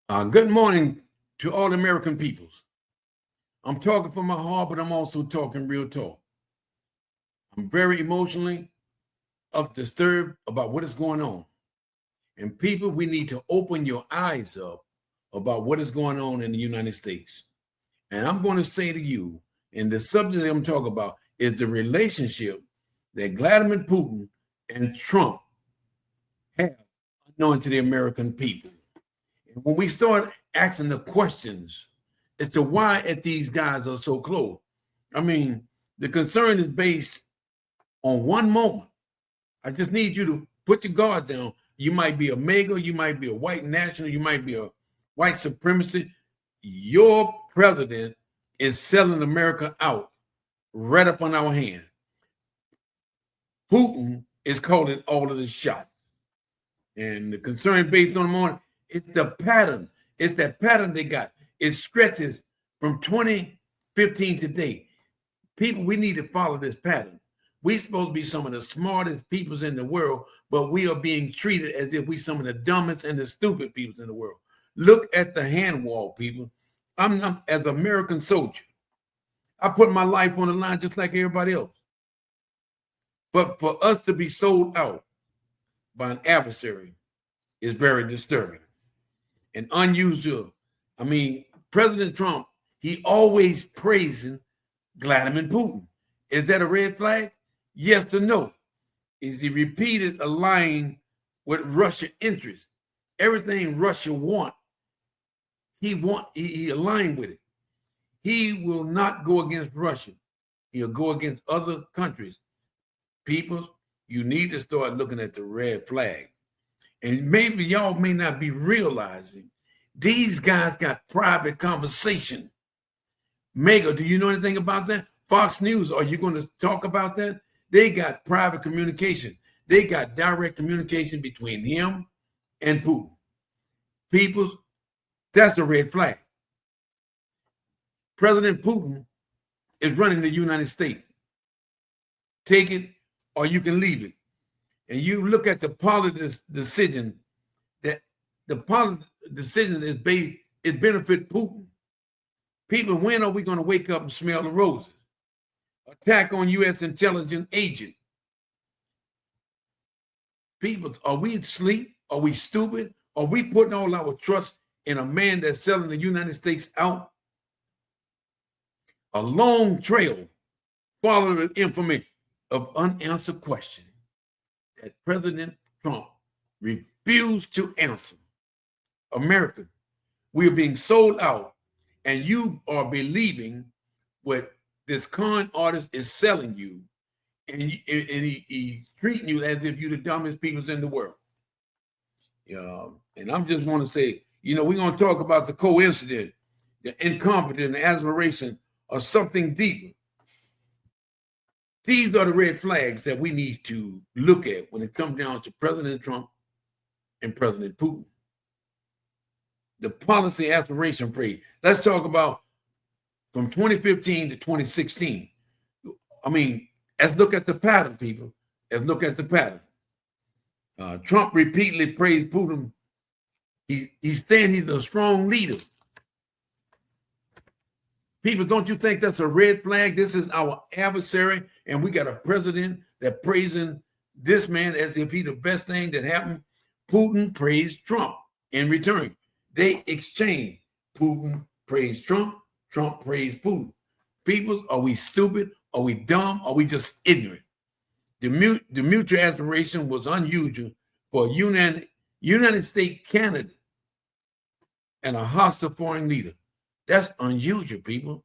Good morning to all American peoples. I'm talking from my heart, but I'm also talking real talk. I'm very emotionally disturbed about what is going on. And people, we need to open your eyes up about what is going on in the United States. And I'm going to say to you, and the subject that I'm talking about is the relationship that Vladimir Putin and Trump have unknown to the American people. And when we start asking the questions as to why these guys are so close, I mean, the concern is based on one moment. I just need you to put your guard down. You might be a MAGA, you might be a white national, you might be a white supremacist. Your president is selling America out right up on our hand. Putin is calling all of the shots. And the concern based on the morning, it's the pattern. It's that pattern they got. It stretches from 2015 today. People, we need to follow this pattern. We're supposed to be some of the smartest peoples in the world, but we are being treated as if we're some of the dumbest and the stupid peoples in the world. Look at the hand wall, people. I'm as an American soldier. I put my life on the line just like everybody else. But for us to be sold out by an adversary is very disturbing and unusual. I mean, President Trump, he always praising Vladimir Putin. Is that a red flag? Yes or no? Is he repeated aligning with Russia interests? Everything Russia want, he aligned with it. He will not go against Russia. He'll go against other countries. People, you need to start looking at the red flag. And maybe y'all may not be realizing these guys got private conversation. Mega, do you know anything about that? Fox News, are you going to talk about that? They got private communication. They got direct communication between him and Putin. People, that's a red flag. President Putin is running the United States. Take it or you can leave it. And you look at the policy decision, that the policy decision is based, it benefit Putin. People, when are we going to wake up and smell the roses? Attack on U.S. intelligence agent. People, are we asleep? Are we stupid? Are we putting all our trust in a man that's selling the United States out? A long trail following the information of unanswered questions that President Trump refused to answer. America, we are being sold out, and you are believing what this con artist is selling you, and he's treating you as if you're the dumbest people in the world. And I'm just want to say, we're going to talk about the coincidence, the incompetence, the aspiration of something deeper. These are the red flags that we need to look at when it comes down to President Trump and President Putin. The policy aspiration parade. Let's talk about from 2015 to 2016. I mean, let's look at the pattern, people. Let's look at the pattern. Trump repeatedly praised Putin. He's saying he's a strong leader. People, don't you think that's a red flag? This is our adversary, and we got a president that praising this man as if he's the best thing that happened. Putin praised Trump in return. They exchange. Putin praised Trump. Trump praised Putin. People, are we stupid? Are we dumb? Are we just ignorant? The mutual admiration was unusual for a United States candidate and a hostile foreign leader. That's unusual, people.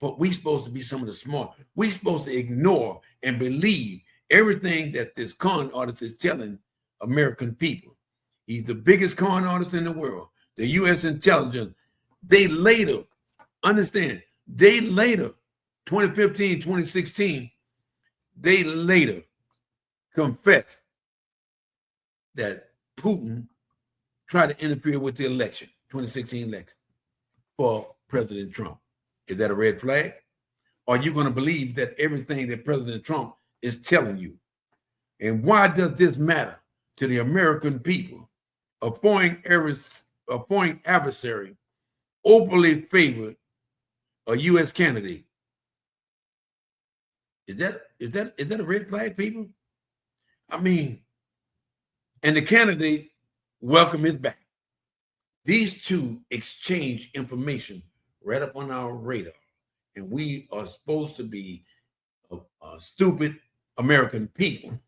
But we're supposed to be some of the smart. We're supposed to ignore and believe everything that this con artist is telling American people. He's the biggest con artist in the world. The U.S. intelligence, they later, 2015, 2016, they later confessed that Putin tried to interfere with the election, 2016 election, for President Trump. Is that a red flag? Are you going to believe that everything that President Trump is telling you? And why does this matter to the American people? A foreign foreign adversary openly favored a U.S. candidate. Is that a red flag, people? I mean, and the candidate welcomed it back. These two exchange information right up on our radar, and we are supposed to be a stupid American people.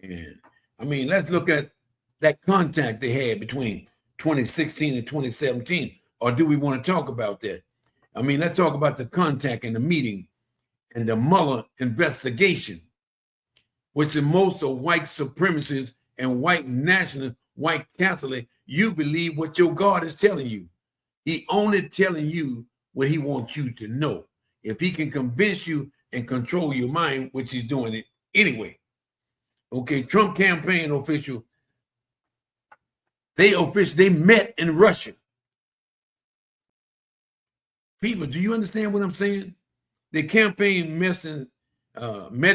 And I mean, let's look at that contact they had between 2016 and 2017. Or do we want to talk about that? I mean, let's talk about the contact and the meeting and the Mueller investigation, which in most of white supremacists and white nationalists, white Catholic, you believe what your God is telling you. He only telling you what he wants you to know. If he can convince you and control your mind, which he's doing it anyway. Okay, Trump campaign official, they met in Russia. People, do you understand what I'm saying? The campaign met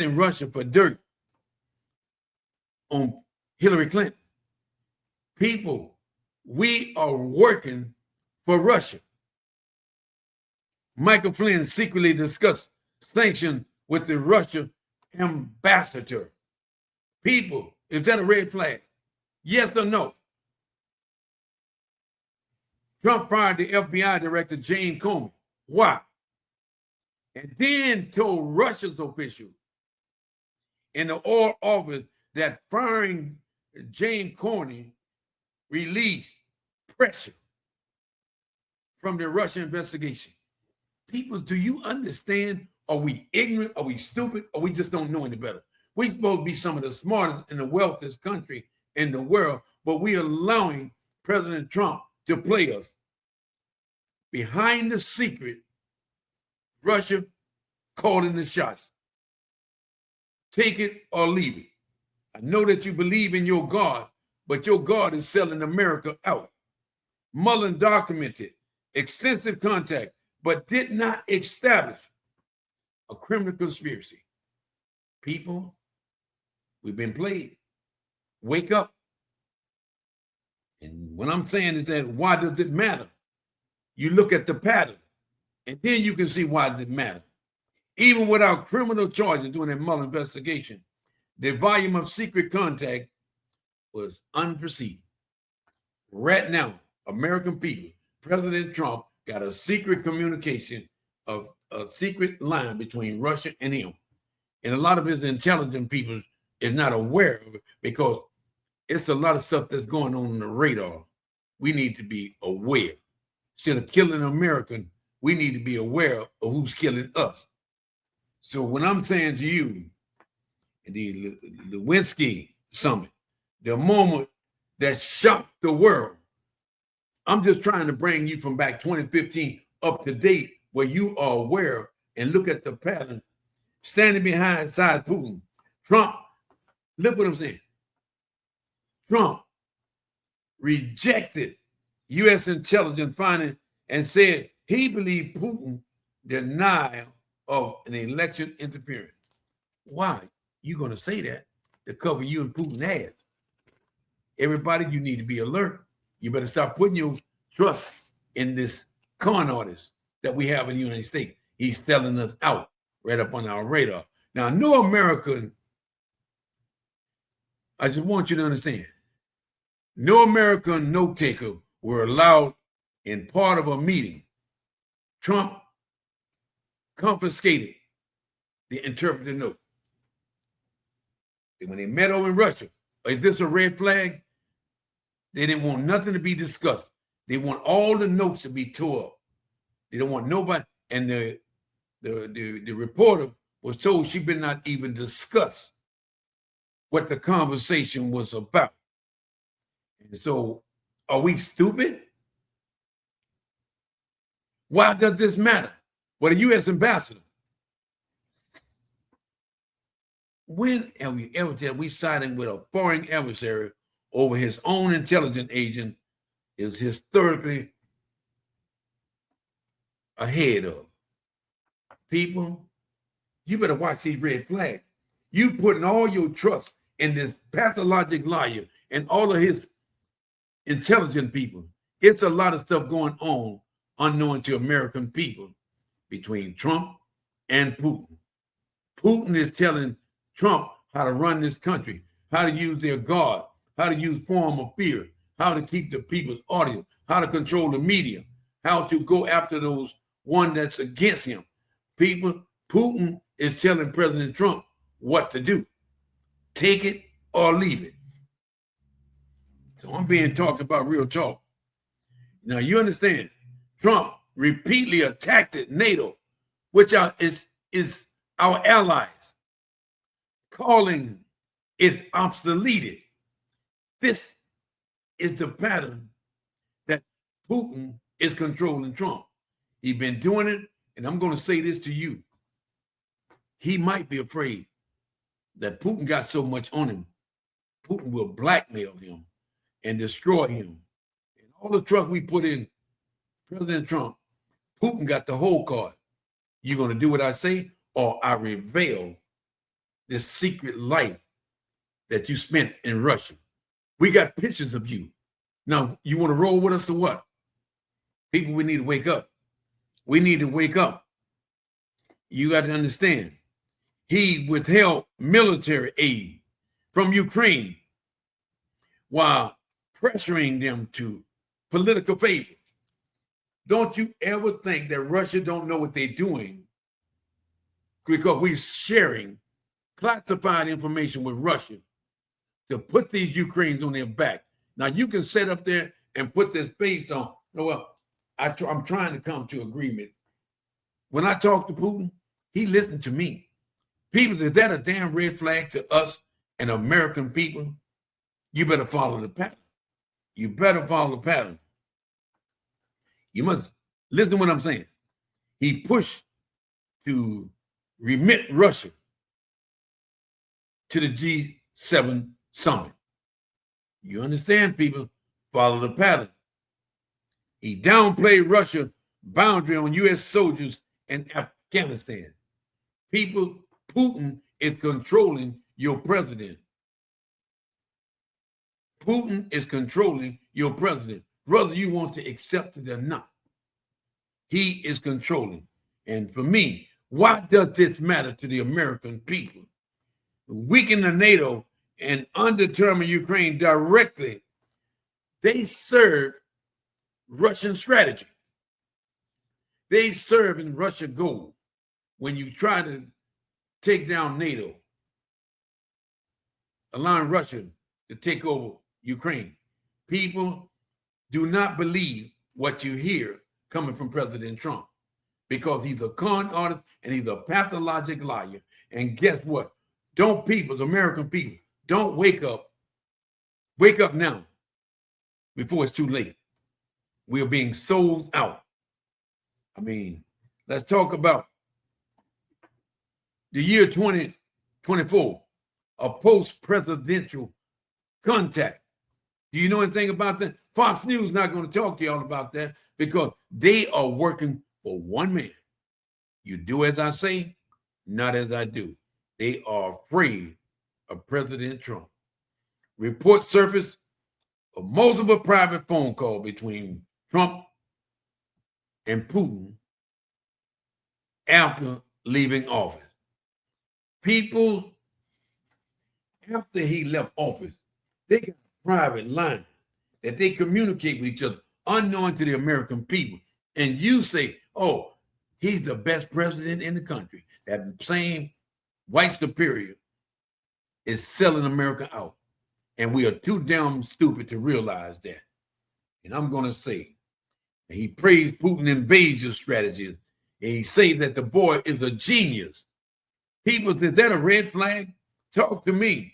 in Russia for dirt on Hillary Clinton. People, we are working for Russia. Michael Flynn secretly discussed sanctions with the Russian ambassador. People, is that a red flag? Yes or no? Trump fired the FBI director James Comey. Why? And then told Russia's official in the Oval Office that firing James Comey released pressure from the Russian investigation. People, do you understand? Are we ignorant? Are we stupid? Or we just don't know any better? We're supposed to be some of the smartest and the wealthiest country in the world, but we are allowing President Trump to play us. Behind the secret, Russia calling the shots. Take it or leave it. I know that you believe in your God, but your God is selling America out. Mueller documented extensive contact, but did not establish a criminal conspiracy. People, we've been played. Wake up. And what I'm saying is that why does it matter? You look at the pattern, and then you can see why does it matter. Even without criminal charges during that Mueller investigation, the volume of secret contact was unperceived. Right now, American people, President Trump got a secret communication of a secret line between Russia and him. And a lot of his intelligent people is not aware of it because it's a lot of stuff that's going on the radar. We need to be aware. Instead of killing an American, we need to be aware of who's killing us. So when I'm saying to you, the Lewinsky summit, the moment that shocked the world, I'm just trying to bring you from back 2015 up to date where you are aware and look at the pattern standing behind Putin. Trump, look what I'm saying. Trump rejected U.S. intelligence finding and said he believed Putin denial of an election interference. Why? You're going to say that to cover you and Putin ass. Everybody, you need to be alert. You better stop putting your trust in this con artist that we have in the United States. He's selling us out right up on our radar. Now, no American, I just want you to understand, no American note taker were allowed in part of a meeting. Trump confiscated the interpretive note. And when they met over in Russia, is this a red flag? They didn't want nothing to be discussed. They want all the notes to be tore up. They don't want nobody. And the reporter was told she better not even discuss what the conversation was about. And so, are we stupid? Why does this matter? Well, the U.S. ambassador, when have we ever said we siding with a foreign adversary over his own intelligence agent is historically ahead of? People, you better watch these red flags. You putting all your trust in this pathologic liar and all of his intelligent people. It's a lot of stuff going on unknown to American people between Trump and Putin. Putin is telling Trump how to run this country, how to use their guard, how to use form of fear, how to keep the people's audience, how to control the media, how to go after those one that's against him. Putin is telling President Trump what to do. Take it or leave it. So I'm being talked about real talk. Now you understand, Trump repeatedly attacked NATO, which is our allies, calling it obsoleted. This is the pattern that Putin is controlling Trump. He's been doing it, and I'm going to say this to you. He might be afraid that Putin got so much on him, Putin will blackmail him and destroy him. And all the trust we put in President Trump, Putin got the whole card. You're going to do what I say, or I reveal this secret life that you spent in Russia. We got pictures of you. Now, you want to roll with us or what? People, we need to wake up. We need to wake up. You got to understand. He withheld military aid from Ukraine while pressuring them to political favor. Don't you ever think that Russia don't know what they're doing, because we're sharing classified information with Russia to put these Ukrainians on their back. Now you can sit up there and put this face on. Well, I'm trying to come to agreement. When I talk to Putin, he listened to me. People, is that a damn red flag to us and American people? You better follow the pattern. You better follow the pattern. You must listen to what I'm saying. He pushed to remit Russia to the G7 summit. You understand, people? Follow the pattern. He downplayed Russia's boundary on U.S. soldiers in Afghanistan. People, Putin is controlling your president. Putin is controlling your president, whether you want to accept it or not. He is controlling. And for me, why does this matter to the American people? Weaken the NATO and undetermined Ukraine directly, they serve Russian strategy. They serve in Russia goal when you try to take down NATO, allowing Russia to take over Ukraine. People, do not believe what you hear coming from President Trump, because he's a con artist and he's a pathologic liar. And guess what? Don't people, American people, don't wake up. Wake up now before it's too late. We are being sold out. I mean, let's talk about the year 2024, a post-presidential contact. Do you know anything about that? Fox News is not going to talk to y'all about that, because they are working for one man. You do as I say, not as I do. They are afraid of President Trump. Reports surfaced of multiple private phone calls between Trump and Putin after leaving office. People, after he left office, they got a private line that they communicate with each other, unknown to the American people. And you say, oh, he's the best president in the country. That same white superior is selling America out. And we are too damn stupid to realize that. And I'm going to say, he praised Putin's invasion strategies. And he say that the boy is a genius. People, is that a red flag? Talk to me.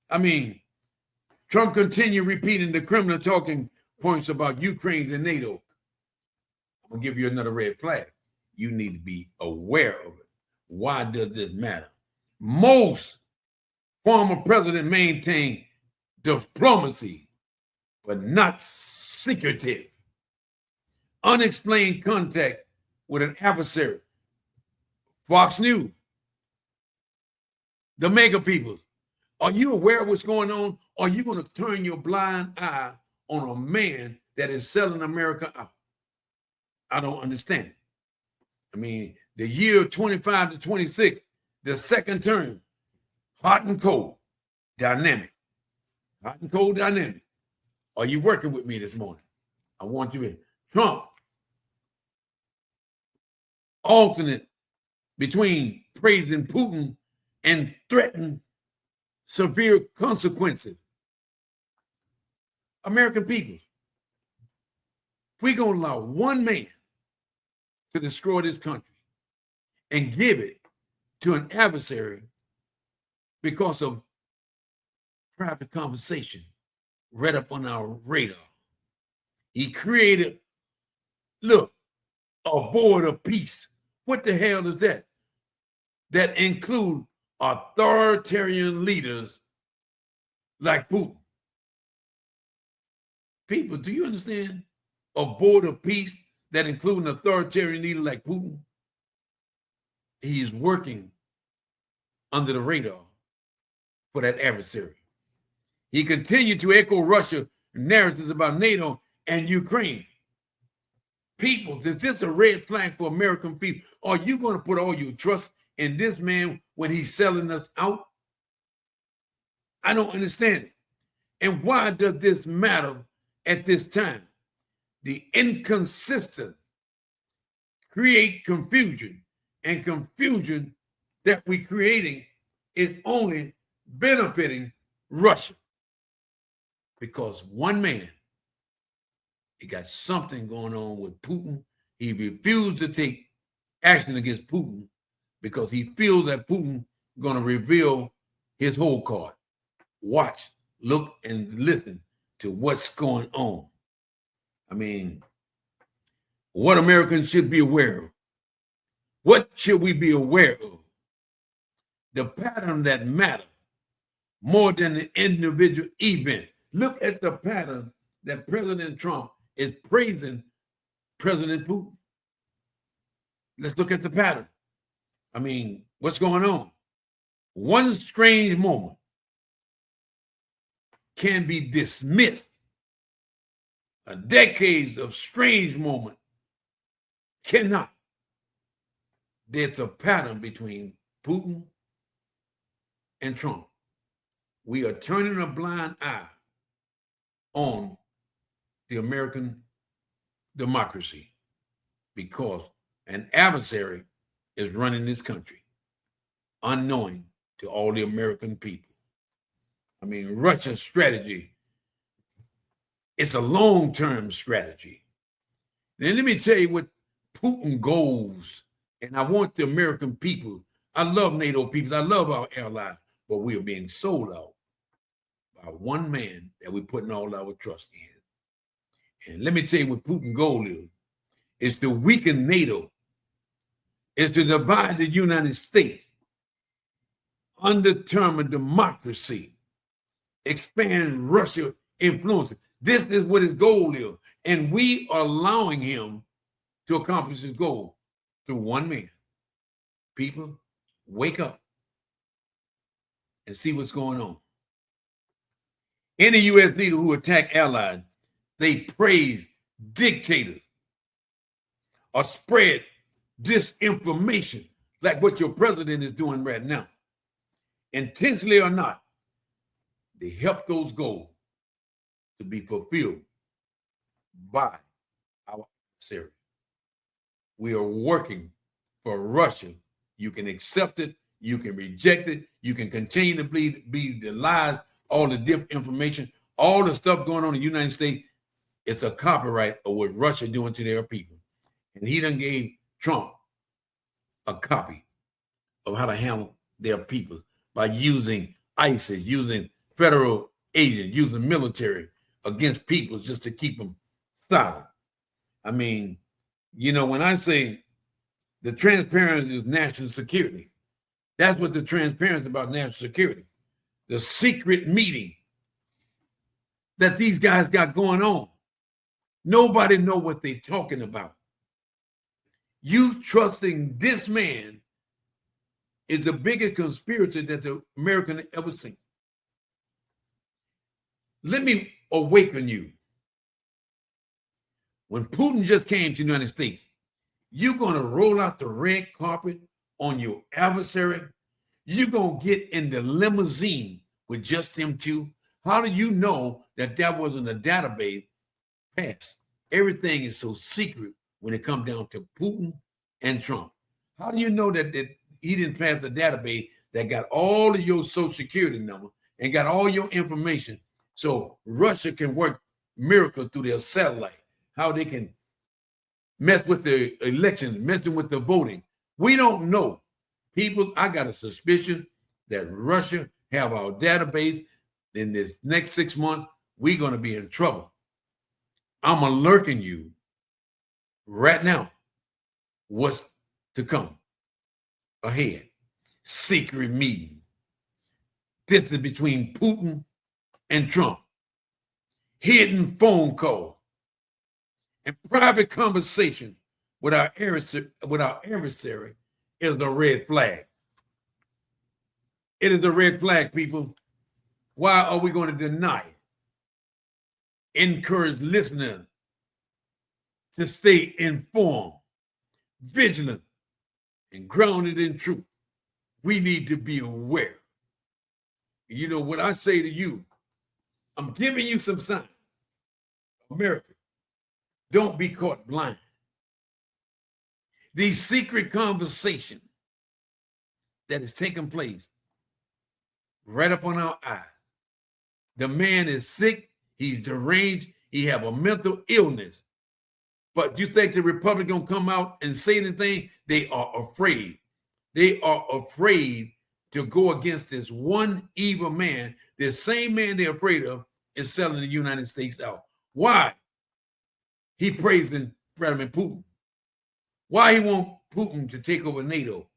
I mean, Trump continued repeating the criminal talking points about Ukraine and NATO. I'm going to give you another red flag. You need to be aware of it. Why does this matter? Most former presidents maintain diplomacy, but not secretive. Unexplained contact with an adversary. Fox News. The mega people. Are you aware of what's going on? Are you going to turn your blind eye on a man that is selling America out. I don't understand it. I mean, the year 25 to 26, the second term, hot and cold, dynamic. Hot and cold dynamic. Are you working with me this morning? I want you in. Trump, alternate between praising Putin and threatening severe consequences. American people, we're going to allow one man to destroy this country and give it to an adversary because of private conversation right up on our radar. He created, look, a board of peace. What the hell is that? That include authoritarian leaders like Putin. People, do you understand? A board of peace that includes an authoritarian leader like Putin. He is working under the radar for that adversary. He continued to echo Russia narratives about NATO and Ukraine. People, is this a red flag for American people? Are you going to put all your trust in this man when he's selling us out? I don't understand it. And why does this matter at this time? The inconsistent create confusion, and confusion that we're creating is only benefiting Russia. Because one man, he got something going on with Putin. He refused to take action against Putin because he feels that Putin is going to reveal his whole card. Watch, look, and listen to what's going on. I mean, what Americans should be aware of. What should we be aware of? The pattern that matters more than the individual event. Look at the pattern that President Trump is praising President Putin. Let's look at the pattern. I mean, what's going on? One strange moment can be dismissed. A decade of strange moment cannot. There's a pattern between Putin and Trump. We are turning a blind eye on the American democracy because an adversary is running this country, unknowing to all the American people. I mean, Russia's strategy, it's a long-term strategy. Then let me tell you what Putin goals, and I want the American people, I love NATO people, I love our allies, but we are being sold out by one man that we're putting all our trust in. And let me tell you what Putin's goal is. It's to weaken NATO. It's to divide the United States, undetermined democracy, expand Russia influence. This is what his goal is. And we are allowing him to accomplish his goal through one man. People, wake up and see what's going on. Any U.S. leader who attack allies, they praise dictators or spread disinformation like what your president is doing right now. Intentionally or not, they help those goals to be fulfilled by our adversary. We are working for Russia. You can accept it, you can reject it, you can continue to be the lies, all the different information, all the stuff going on in the United States. It's a copyright of what Russia doing to their people. And he done gave Trump a copy of how to handle their people by using ISIS, using federal agents, using military against people just to keep them silent. I mean, you know, when I say the transparency is national security, that's what the transparency about national security. The secret meeting that these guys got going on. Nobody know what they're talking about. You trusting this man is the biggest conspiracy that the American ever seen. Let me awaken you. When Putin just came to the United States, you're going to roll out the red carpet on your adversary. You're going to get in the limousine with just them two. How do you know that wasn't a database pass? Everything is so secret when it comes down to Putin and Trump. How do you know that he didn't pass a database that got all of your social security number and got all your information so Russia can work miracles through their satellite? How they can mess with the elections, messing with the voting. We don't know. People, I got a suspicion that Russia have our database. In this next 6 months, we're going to be in trouble. I'm alerting you right now what's to come ahead. Secret meeting. This is between Putin and Trump. Hidden phone call and private conversation with our adversary is a red flag. It is a red flag, people. Why are we going to deny it? Encourage listeners to stay informed, vigilant, and grounded in truth. We need to be aware. You know what I say to you? I'm giving you some signs. America, don't be caught blind. These secret conversations that is taking place right up on our eyes. The man is sick. He's deranged. He have a mental illness. But you think the Republicans gonna come out and say anything? They are afraid. They are afraid to go against this one evil man. This same man they're afraid of is selling the United States out. Why? He praising Vladimir Putin. Why he want Putin to take over NATO?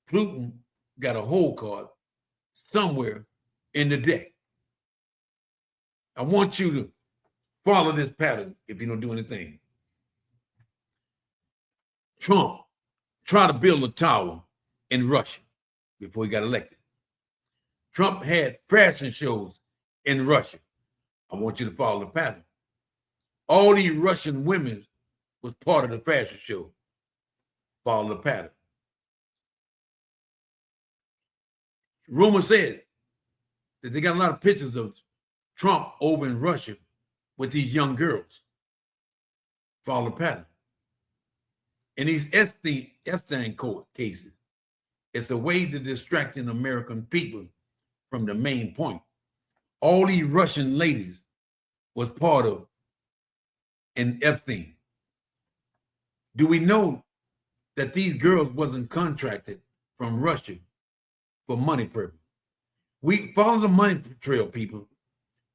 Putin got a hole card somewhere in the deck. I want you to follow this pattern if you don't do anything. Trump tried to build a tower in Russia before he got elected. Trump had fashion shows in Russia. I want you to follow the pattern. All these Russian women was part of the fashion show. Follow the pattern. Rumor said that they got a lot of pictures of Trump over in Russia with these young girls. Follow the pattern. In these Epstein court cases, it's a way to distract the American people from the main point. All these Russian ladies was part of an Epstein. Do we know that these girls wasn't contracted from Russia for money purpose? We follow the money trail, people,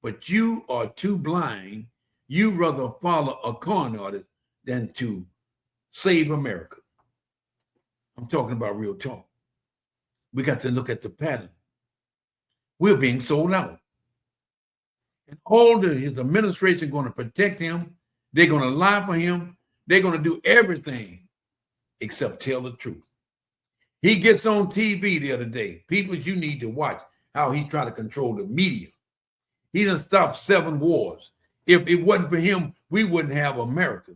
but you are too blind. You rather follow a con artist than to save America. I'm talking about real talk. We got to look at the pattern. We're being sold out. And all his administration going to protect him. They're going to lie for him. They're going to do everything except tell the truth. He gets on TV the other day. People, you need to watch how he tried to control the media. He done stopped 7 wars. If it wasn't for him, we wouldn't have America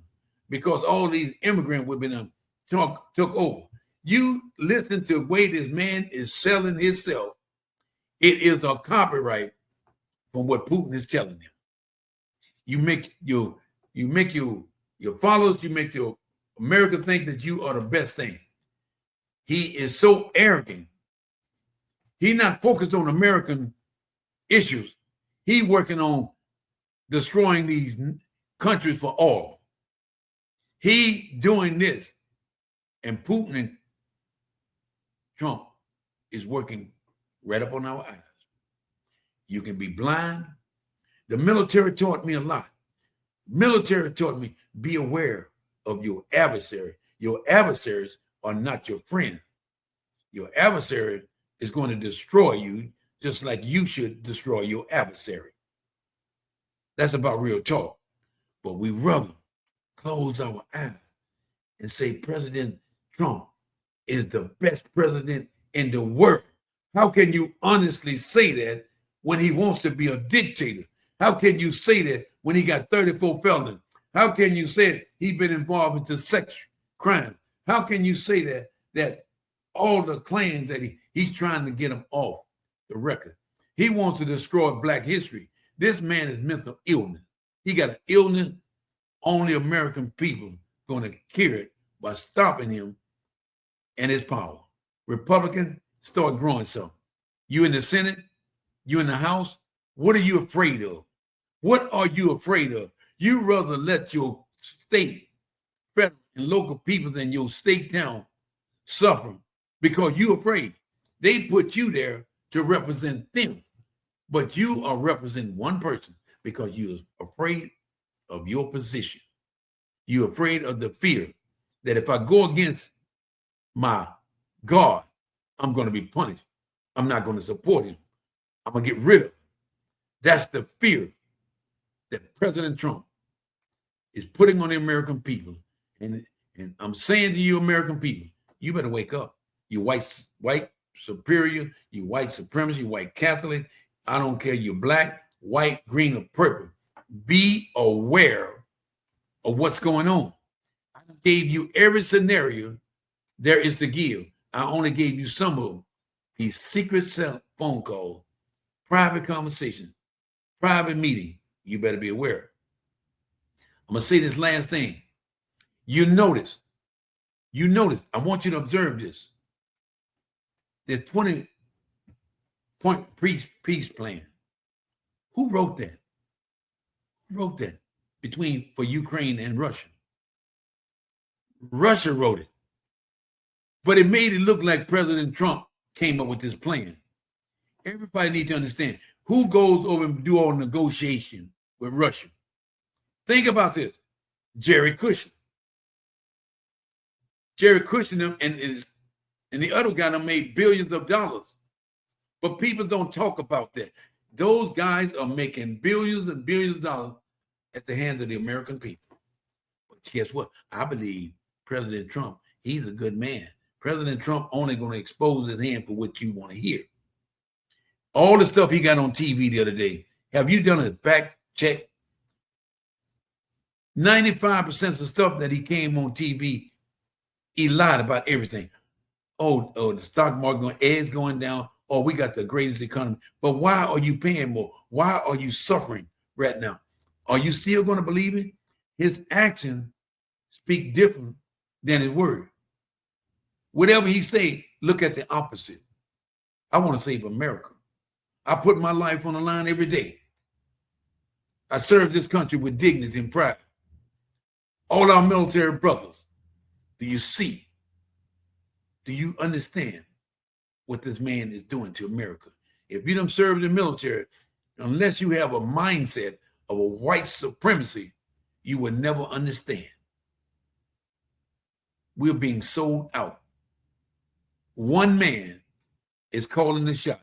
because all these immigrants would have been took over. You listen to the way this man is selling himself. It is a copyright from what Putin is telling them. You make your followers, you make your America think that you are the best thing. He is so arrogant. He's not focused on American issues. He's working on destroying these countries for all. He doing this, and Putin and Trump is working right up on our eyes. You can be blind. The military taught me a lot. Military taught me, be aware of your adversary. Your adversaries are not your friend. Your adversary is going to destroy you just like you should destroy your adversary. That's about real talk. But we rather close our eyes and say President Trump is the best president in the world. How can you honestly say that when he wants to be a dictator? How can you say that when he got 34 felonies? How can you say that he's been involved in sex crime? How can you say that all the claims that he's trying to get them off the record? He wants to destroy Black history. This man is mental illness. He got an illness. Only American people going to cure it by stopping him and his power. Republicans, start growing something. You in the Senate, you in the House, what are you afraid of? What are you afraid of? You rather let your state, federal, and local peoples in your state town suffer because you're afraid. They put you there to represent them, but you are representing one person because you're afraid of your position. You're afraid of the fear that if I go against my God, I'm going to be punished. I'm not going to support him. I'm going to get rid of him. That's the fear that President Trump is putting on the American people. And I'm saying to you, American people, you better wake up. You white superior, you white supremacy, you white Catholic. I don't care. You're black, white, green, or purple. Be aware of what's going on. I gave you every scenario there is to give. I only gave you some of them. These secret phone calls, private conversations, private meeting. You better be aware. I'm going to say this last thing. You notice, I want you to observe this. This 20-point peace plan. Who wrote that? Who wrote that for Ukraine and Russia? Russia wrote it. But it made it look like President Trump came up with this plan. Everybody needs to understand who goes over and do all negotiation with Russia. Think about this. Jerry Kushner. Jerry Kushner and the other guy that made billions of dollars. But people don't talk about that. Those guys are making billions and billions of dollars at the hands of the American people. But guess what? I believe President Trump, he's a good man. President Trump only going to expose his hand for what you want to hear. All the stuff he got on TV the other day, have you done a fact check? 95% of the stuff that he came on TV, he lied about everything. Oh, the stock market is going down. Oh, we got the greatest economy. But why are you paying more? Why are you suffering right now? Are you still going to believe it? His actions speak different than his word. Whatever he say, look at the opposite. I want to save America. I put my life on the line every day. I serve this country with dignity and pride. All our military brothers, do you see? Do you understand what this man is doing to America? If you don't serve in the military, unless you have a mindset of a white supremacy, you will never understand. We're being sold out. One man is calling the shot.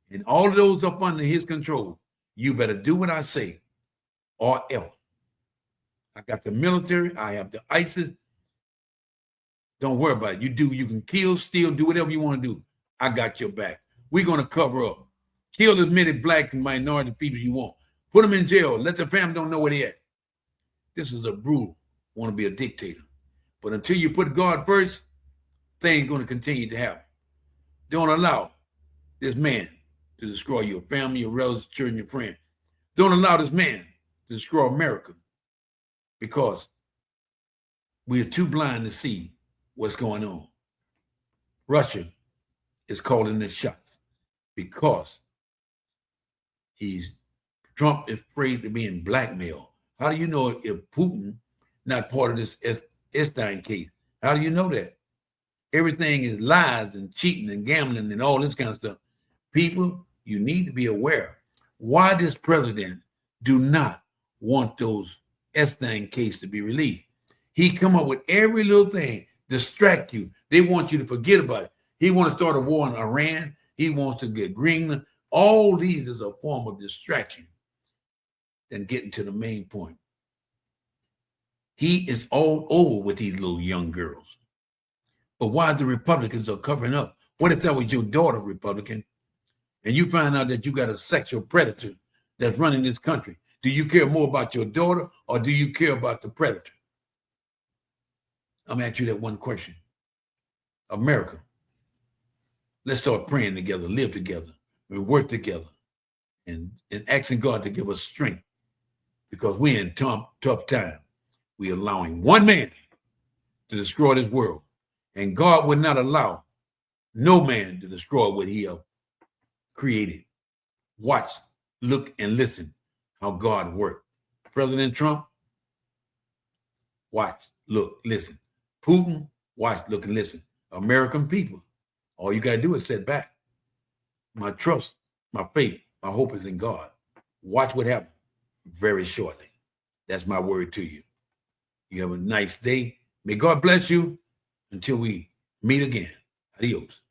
And all of those up under his control, you better do what I say or else. I got the military. I have the ISIS. Don't worry about it. You can kill, steal, do whatever you want to do. I got your back. We're going to cover up. Kill as many black and minority people you want. Put them in jail. Let the family don't know where they're at. This is a brutal, want to be a dictator. But until you put God first, things going to continue to happen. Don't allow this man to destroy your family, your relatives, children, your friends. Don't allow this man to destroy America because we are too blind to see what's going on. Russia is calling the shots because Trump is afraid of being blackmailed. How do you know if Putin not part of this Epstein case? How do you know that? Everything is lies and cheating and gambling and all this kind of stuff. People, you need to be aware why this president do not want those Epstein case to be released. He come up with every little thing, distract you. They want you to forget about it. He wants to start a war in Iran. He wants to get Greenland. All these is a form of distraction than getting to the main point. He is all over with these little young girls. But why the Republicans are covering up? What if that was your daughter, Republican, and you find out that you got a sexual predator that's running this country? Do you care more about your daughter or do you care about the predator? I'm going to ask you that one question. America, let's start praying together, live together, and work together, and asking God to give us strength because we're in tough time. We're allowing one man to destroy this world, and God would not allow no man to destroy what he have created. Watch, look, and listen how God worked. President Trump, watch, look, listen. Putin, watch, look, and listen. American people, all you got to do is sit back. My trust, my faith, my hope is in God. Watch what happens very shortly. That's my word to you. You have a nice day. May God bless you until we meet again. Adios.